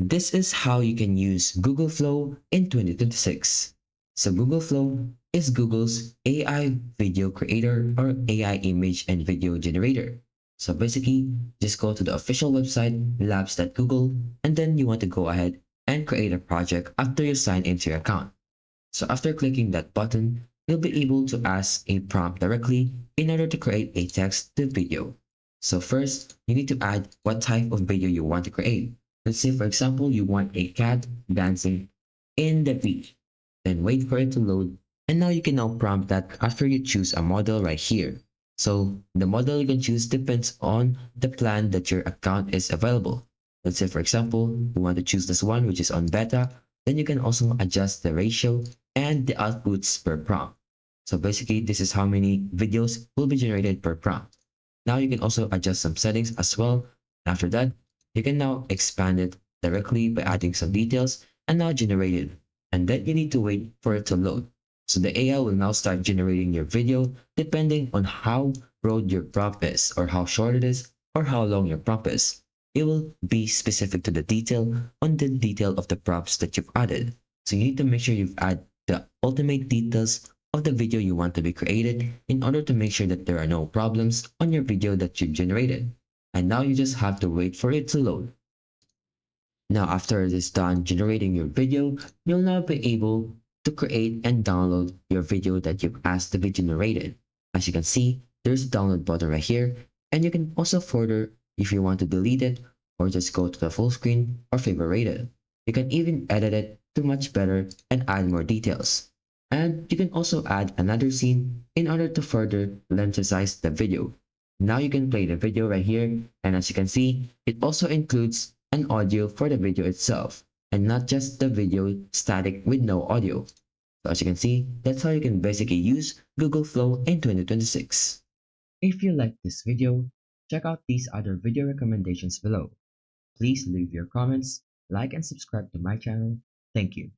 this is how you can use Google Flow in 2026. So Google Flow is Google's AI video creator or AI image and video generator. So basically, just go to the official website labs.google and then you want to go ahead and create a project after you sign into your account. So after clicking that button, you'll be able to ask a prompt directly in order to create a text to video. So first, you need to add what type of video you want to create. Let's say, for example, you want a cat dancing in the beach. Then wait for it to load. And now you can now prompt that after you choose a model right here. So the model you can choose depends on the plan that your account is available. Let's say, for example, you want to choose this one, which is on beta. Then you can also adjust the ratio and the outputs per prompt. So basically, this is how many videos will be generated per prompt. Now you can also adjust some settings as well. After that, you can now expand it directly by adding some details and now generate it. And then you need to wait for it to load. So the AI will now start generating your video depending on how broad your prompt is or how short it is or how long your prompt is. It will be specific to the detail on the detail of the prompts that you've added. So you need to make sure you've added the ultimate details of the video you want to be created in order to make sure that there are no problems on your video that you've generated. And now you just have to wait for it to load. Now after it is done generating your video, you'll now be able to create and download your video that you've asked to be generated. As you can see, there's a download button right here, and you can also further if you want to delete it or just go to the full screen or favorite it. You can even edit it to much better and add more details. And you can also add another scene in order to further lengthisize the video. Now you can play the video right here, and as you can see, it also includes an audio for the video itself, and not just the video static with no audio. So as you can see, that's how you can basically use Google Flow in 2026. If you like this video, check out these other video recommendations below. Please leave your comments, like and subscribe to my channel. Thank you.